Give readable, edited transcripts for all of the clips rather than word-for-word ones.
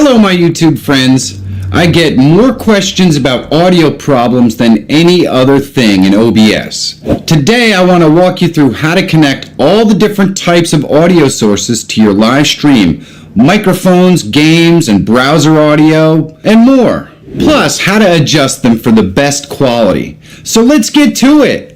Hello, my YouTube friends. I get more questions about audio problems than any other thing in OBS. Today, I want to walk you through how to connect all the different types of audio sources to your live stream, microphones, games, and browser audio, and more. Plus, how to adjust them for the best quality. So let's get to it.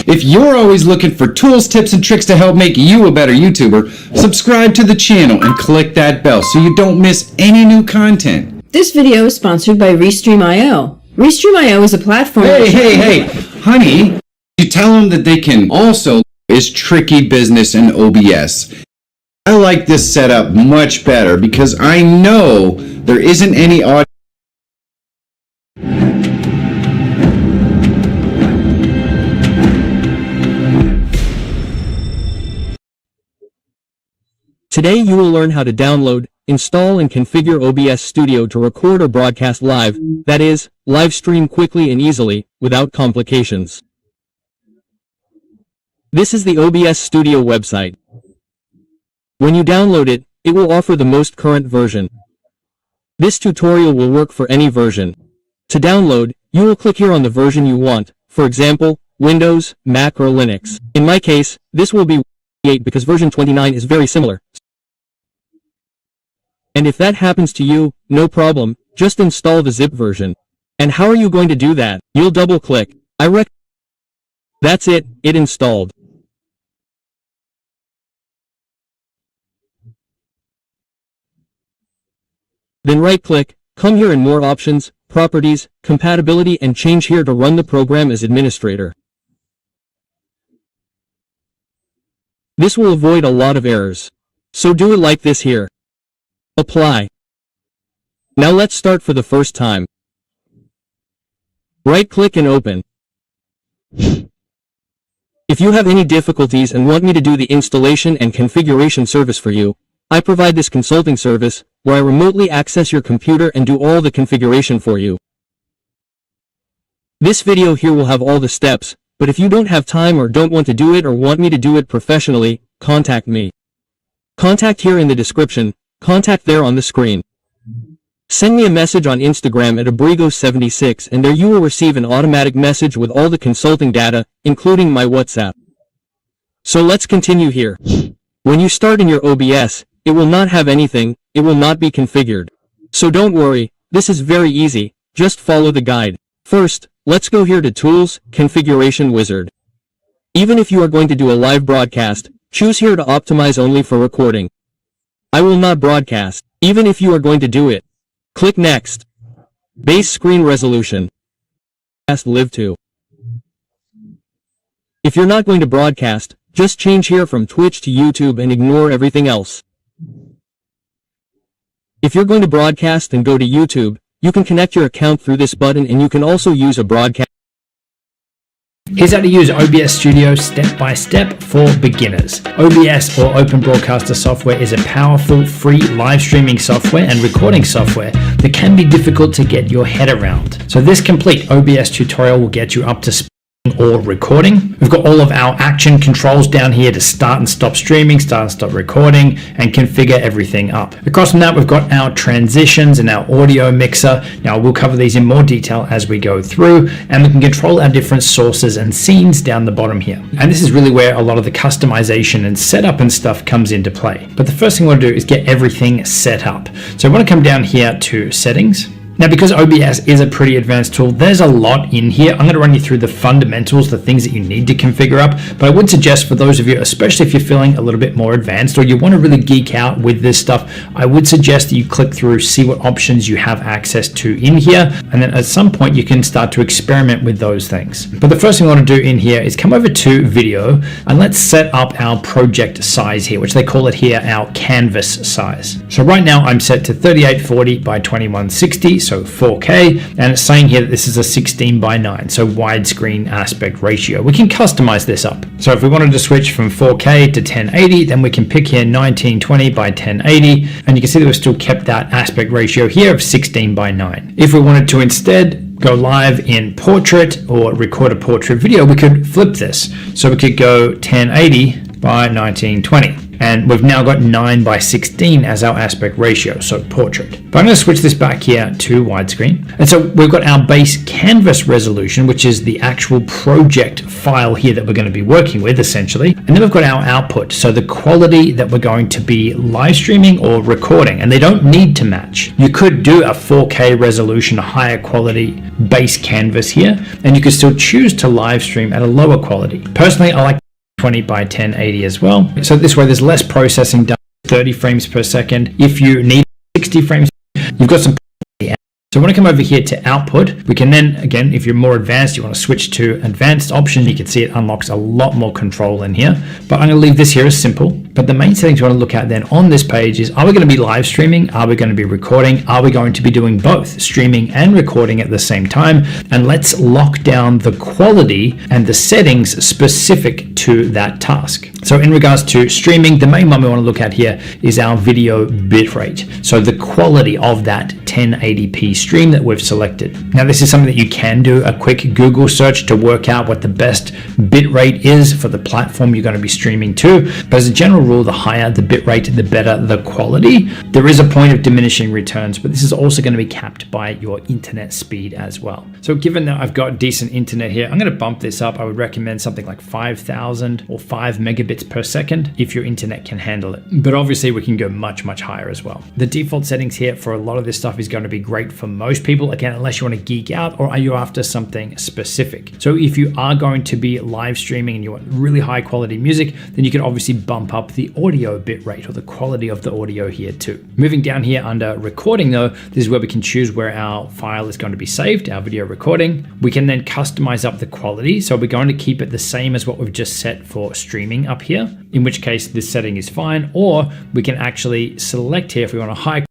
If you're always looking for tools, tips, and tricks to help make you a better YouTuber, subscribe to the channel and click that bell so you don't miss any new content. This video is sponsored by Restream.io. Restream.io is a platform... Hey, honey, you tell them that they can also is tricky business in OBS. I like this setup much better because I know there isn't any audio. Today you will learn how to download, install and configure OBS Studio to record or broadcast live, that is, live stream quickly and easily, without complications. This is the OBS Studio website. When you download it, it will offer the most current version. This tutorial will work for any version. To download, you will click here on the version you want, for example, Windows, Mac or Linux. In my case, this will be 8 because version 29 is very similar. And if that happens to you, no problem, just install the zip version. And how are you going to do that? You'll double click. That's it installed. Then right click, come here in more options, properties, compatibility and change here to run the program as administrator. This will avoid a lot of errors. So do it like this here. Apply. Now let's start for the first time. Right-click and open. If you have any difficulties and want me to do the installation and configuration service for you, I provide this consulting service, where I remotely access your computer and do all the configuration for you. This video here will have all the steps, but if you don't have time or don't want to do it or want me to do it professionally, contact me. Contact here in the description, contact there on the screen. Send me a message on Instagram at abrigo76 and there you will receive an automatic message with all the consulting data, including my WhatsApp. So let's continue here. When you start in your OBS, it will not have anything, it will not be configured. So don't worry, this is very easy, just follow the guide. First, let's go here to Tools, Configuration Wizard. Even if you are going to do a live broadcast, choose here to optimize only for recording. I will not broadcast, even if you are going to do it. Click Next. Base Screen Resolution. Live to. If you're not going to broadcast, just change here from Twitch to YouTube and ignore everything else. If you're going to broadcast and go to YouTube, you can connect your account through this button and you can also use a broadcast. Here's how to use OBS Studio step by step for beginners. OBS or Open Broadcaster software is a powerful, free live streaming software and recording software that can be difficult to get your head around. So this complete OBS tutorial will get you up to speed or recording. We've got all of our action controls down here to start and stop streaming, start and stop recording, and configure everything up. Across from that, we've got our transitions and our audio mixer. Now we'll cover these in more detail as we go through, and we can control our different sources and scenes down the bottom here. And this is really where a lot of the customization and setup and stuff comes into play. But the first thing we want to do is get everything set up. So I want to come down here to settings. Now, because OBS is a pretty advanced tool, there's a lot in here. I'm going to run you through the fundamentals, the things that you need to configure up. But I would suggest for those of you, especially if you're feeling a little bit more advanced or you want to really geek out with this stuff, I would suggest that you click through, see what options you have access to in here. And then at some point, you can start to experiment with those things. But the first thing I want to do in here is come over to video and let's set up our project size here, which they call it here our canvas size. So right now I'm set to 3840 by 2160. So 4K, and it's saying here that this is a 16:9, so widescreen aspect ratio. We can customize this up. So if we wanted to switch from 4K to 1080, then we can pick here 1920 by 1080, and you can see that we've still kept that aspect ratio here of 16:9. If we wanted to instead go live in portrait or record a portrait video, we could flip this. So we could go 1080 by 1920. And we've now got 9 by 16 as our aspect ratio, so portrait. But I'm going to switch this back here to widescreen. And so we've got our base canvas resolution, which is the actual project file here that we're going to be working with, essentially. And then we've got our output, so the quality that we're going to be live streaming or recording. And they don't need to match. You could do a 4K resolution, a higher quality base canvas here, and you could still choose to live stream at a lower quality. Personally, I like 20 by 1080 as well. So this way there's less processing done, 30 frames per second. If you need 60 frames, you've got some. So when I come over here to output, we can then, again, if you're more advanced, you want to switch to advanced option, you can see it unlocks a lot more control in here. But I'm going to leave this here as simple. But the main settings you want to look at then on this page is, are we going to be live streaming? Are we going to be recording? Are we going to be doing both streaming and recording at the same time? And let's lock down the quality and the settings specific to that task. So in regards to streaming, the main one we want to look at here is our video bitrate. So the quality of that 1080p stream that we've selected. Now this is something that you can do a quick Google search to work out what the best bitrate is for the platform you're going to be streaming to. But as a general rule, the higher the bitrate, the better the quality. There is a point of diminishing returns, but this is also going to be capped by your internet speed as well. So given that I've got decent internet here, I'm going to bump this up. I would recommend something like 5,000 or 5 megabits per second if your internet can handle it. But obviously we can go much, much higher as well. The default settings here for a lot of this stuff is going to be great for most people, again, unless you want to geek out or are you after something specific. So if you are going to be live streaming and you want really high quality music, then you can obviously bump up the audio bitrate or the quality of the audio here too. Moving down here under recording though, this is where we can choose where our file is going to be saved, our video recording. We can then customize up the quality. So we're going to keep it the same as what we've just set for streaming up here, in which case this setting is fine, or we can actually select here if we want a high